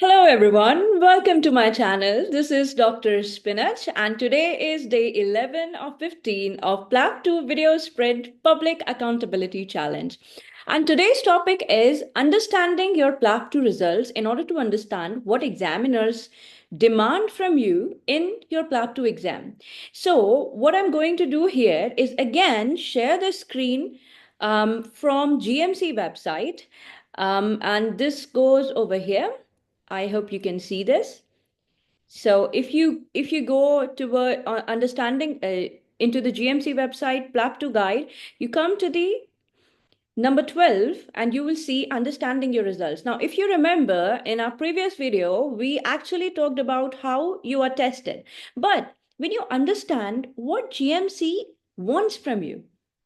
Hello everyone, welcome to my channel. This is Dr. Spinach and today is day 11 of 15 of PLAB 2 Video Sprint Public Accountability Challenge. And today's topic is understanding your PLAB 2 results in order to understand what examiners demand from you in your PLAB 2 exam. So what I'm going to do here is again share the screen from GMC website and this goes over here. I hope you can see this. So if you go toward understanding into the GMC website PLAB2 guide, you come to the number 12 and you will see understanding your results. Now, if you remember in our previous video, we actually talked about how you are tested. But when you understand what GMC wants from you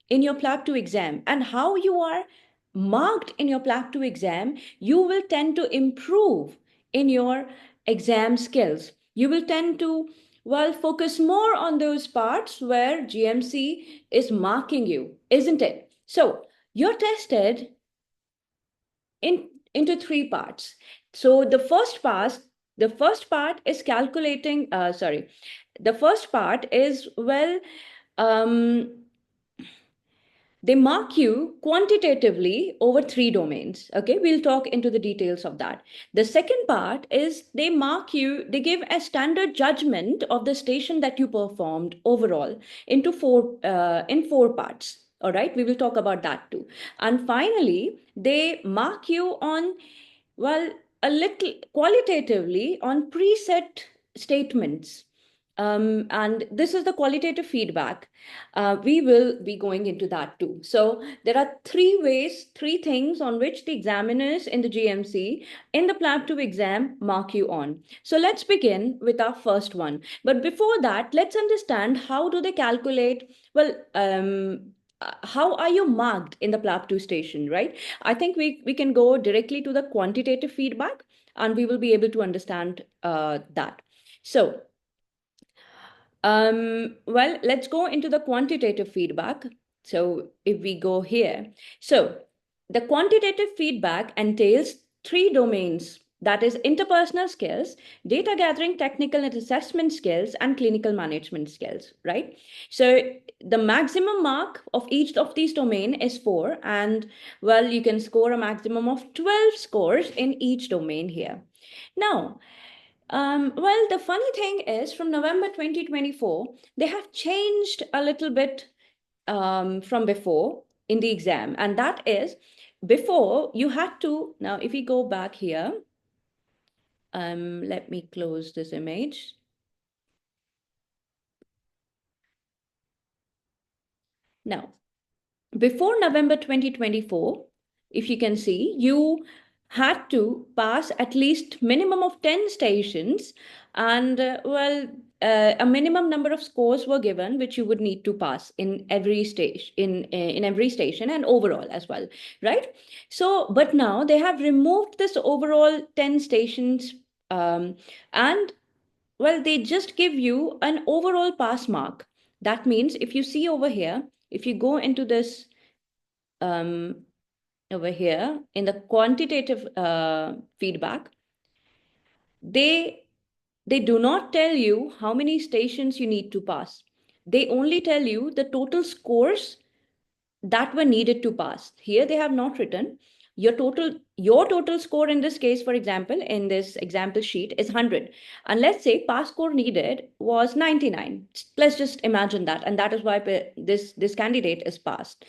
in your PLAB2 exam and how you are marked in your PLAB2 exam, you will tend to improve in your exam skills. You will tend to, well, focus more on those parts where GMC is marking you, isn't it? So you're tested into three parts. So the first part is calculating, the first part is, well, um, they mark you quantitatively over three domains. Okay, we'll talk into the details of that. The second part is they give a standard judgment of the station that you performed overall into in four parts. All right, we will talk about that too. And finally, they mark you on, well, a little qualitatively on preset statements. And this is the qualitative feedback. We will be going into that too. So there are three things on which the examiners in the GMC in the PLAB2 exam mark you on. So let's begin with our first one. But before that, let's understand how do they calculate, well, how are you marked in the PLAB2 station, right? I think we can go directly to the quantitative feedback and we will be able to understand that. So well, let's go into the quantitative feedback. So if we go here, so the quantitative feedback entails three domains. That is interpersonal skills, data gathering, technical and assessment skills, and clinical management skills, right? So the maximum mark of each of these domain is 4. And well, you can score a maximum of 12 scores in each domain here. Now, well, the funny thing is from November 2024, they have changed a little bit from before in the exam. And that is before you had to, now if we go back here, let me close this image. Now, before November 2024, if you can see, you had to pass at least minimum of 10 stations and well, a minimum number of scores were given which you would need to pass in every stage in every station and overall as well, right? So but now they have removed this overall 10 stations, and well, they just give you an overall pass mark. That means if you see over here, if you go into this um, over here in the quantitative feedback, they they do not tell you how many stations you need to pass. They only tell you the total scores that were needed to pass. Here they have not written your total score in this case, for example, in this example sheet is 100. And let's say pass score needed was 99. Let's just imagine that. And that is why this candidate is passed.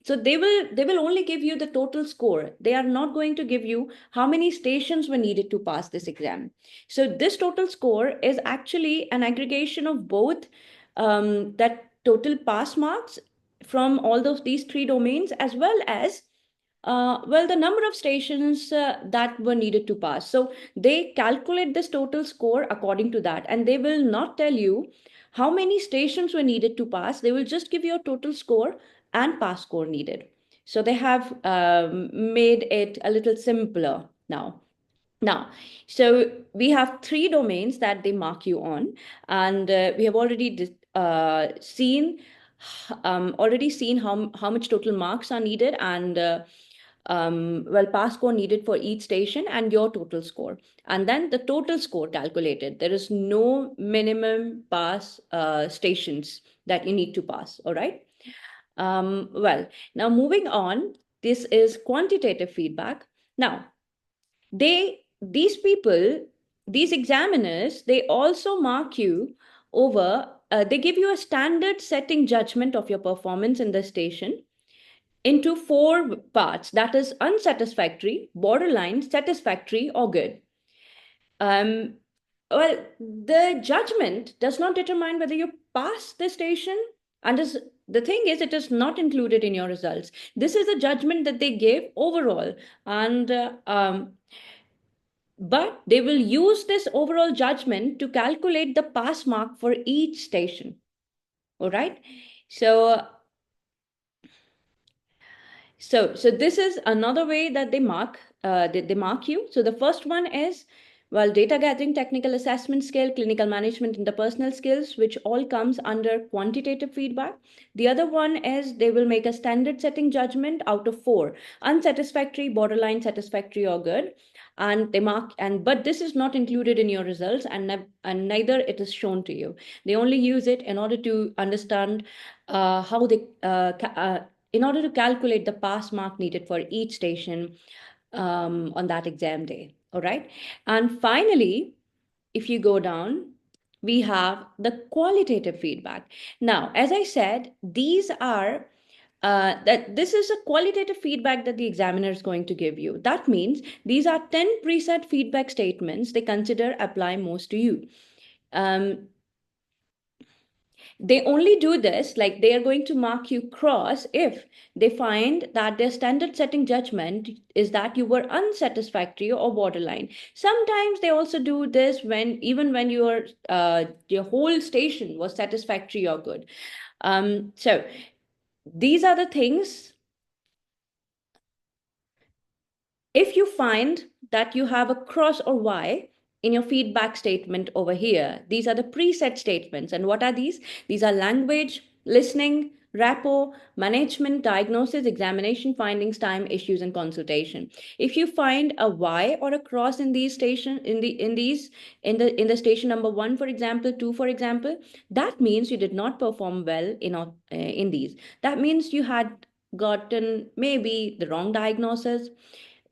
So they will only give you the total score. They are not going to give you how many stations were needed to pass this exam. So this total score is actually an aggregation of both that total pass marks from all these three domains, as well as well, the number of stations that were needed to pass. So they calculate this total score according to that, and they will not tell you how many stations were needed to pass. They will just give you a total score and pass score needed. So they have made it a little simpler now. Now, so we have three domains that they mark you on, and we have already seen how much total marks are needed, and pass score needed for each station and your total score. And then the total score calculated. There is no minimum pass stations that you need to pass, all right? Now moving on, this is quantitative feedback. Now, these people, these examiners, they also mark you over, they give you a standard setting judgment of your performance in the station into 4 parts, that is unsatisfactory, borderline, satisfactory, or good. Um, the judgment does not determine whether you pass the station, and the thing is, it is not included in your results. This is a judgment that they give overall, and but they will use this overall judgment to calculate the pass mark for each station. All right. So So this is another way that they mark you. So the first one is, data gathering, technical assessment skill, clinical management, interpersonal skills, which all comes under quantitative feedback. The other one is they will make a standard setting judgment out of 4: unsatisfactory, borderline, satisfactory, or good. And they mark, but this is not included in your results, and neither it is shown to you. They only use it in order to understand how they in order to calculate the pass mark needed for each station on that exam day. All right. And finally, if you go down, we have the qualitative feedback. Now, as I said, these are that this is a qualitative feedback that the examiner is going to give you. That means these are 10 preset feedback statements they consider apply most to you. They only do this, like they are going to mark you cross if they find that their standard setting judgment is that you were unsatisfactory or borderline. Sometimes they also do this even when your whole station was satisfactory or good. So these are the things. If you find that you have a cross or Y in your feedback statement over here, these are the preset statements. And what are these? These are language, listening, rapport, management, diagnosis, examination, findings, time, issues, and consultation. If you find a Y or a cross in these in the station number 1, for example, 2, for example, that means you did not perform well in these. That means you had gotten maybe the wrong diagnosis,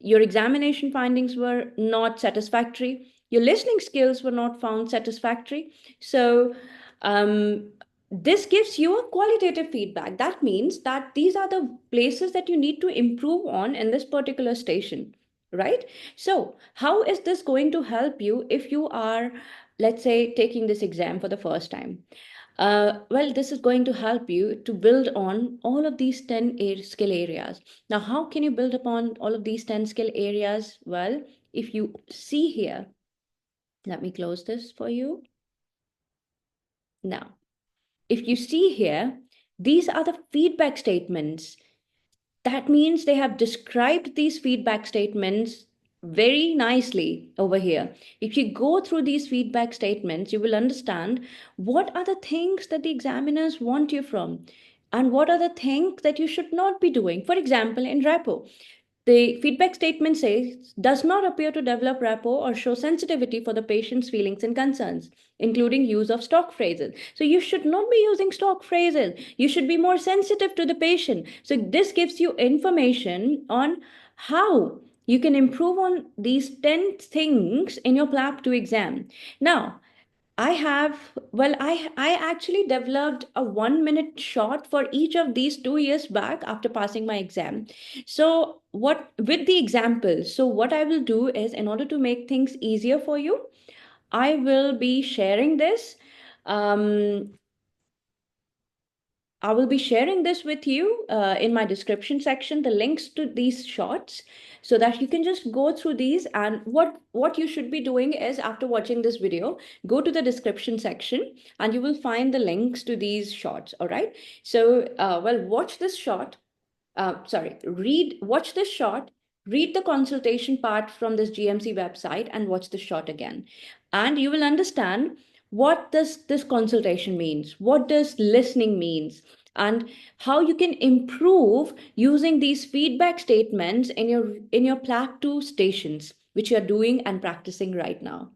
your examination findings were not satisfactory, your listening skills were not found satisfactory. So this gives you a qualitative feedback. That means that these are the places that you need to improve on in this particular station, right? So how is this going to help you if you are, let's say, taking this exam for the first time? This is going to help you to build on all of these 10 skill areas. Now, how can you build upon all of these 10 skill areas? Well, if you see here, let me close this for you. Now, if you see here, these are the feedback statements. That means they have described these feedback statements very nicely over here. If you go through these feedback statements, you will understand what are the things that the examiners want you from and what are the things that you should not be doing. For example, in rapport, the feedback statement says, does not appear to develop rapport or show sensitivity for the patient's feelings and concerns, including use of stock phrases. So you should not be using stock phrases. You should be more sensitive to the patient. So this gives you information on how you can improve on these 10 things in your PLAB 2 exam. Now, I actually developed a 1 minute short for each of these 2 years back after passing my exam. So with the examples, so what I will do is, in order to make things easier for you, I will be sharing this. I will be sharing this with you in my description section, the links to these shots, so that you can just go through these. And what you should be doing is, after watching this video, go to the description section and you will find the links to these shots. All right. So, watch this shot. Watch this shot, read the consultation part from this GMC website, and watch the shot again. And you will understand what does this consultation means, what does listening means, and how you can improve using these feedback statements in your PLAB 2 stations, which you're doing and practicing right now.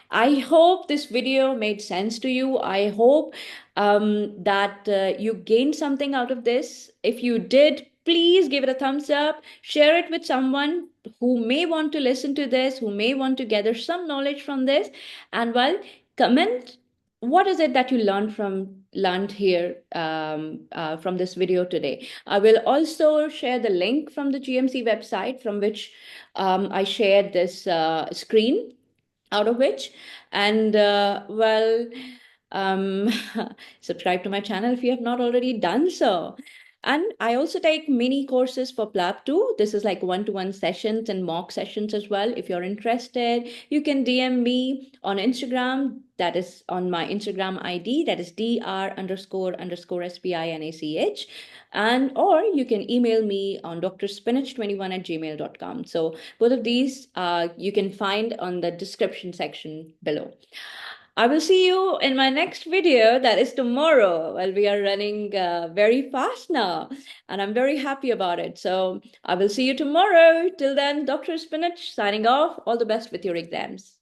I hope this video made sense to you. I hope that you gained something out of this. If you did, please give it a thumbs up, share it with someone who may want to listen to this, who may want to gather some knowledge from this, and comment what is it that you learned here from this video today. I will also share the link from the GMC website from which I shared this screen out of which. And um, subscribe to my channel if you have not already done so. And I also take mini courses for PLAB too. This is like one-to-one sessions and mock sessions as well. If you're interested, you can DM me on Instagram. That is on my Instagram ID. That is dr__spinach. And or you can email me on drspinach21@gmail.com. So both of these you can find on the description section below. I will see you in my next video, that is tomorrow. Well, we are running very fast now, and I'm very happy about it. So I will see you tomorrow. Till then, Dr. Spinach signing off. All the best with your exams.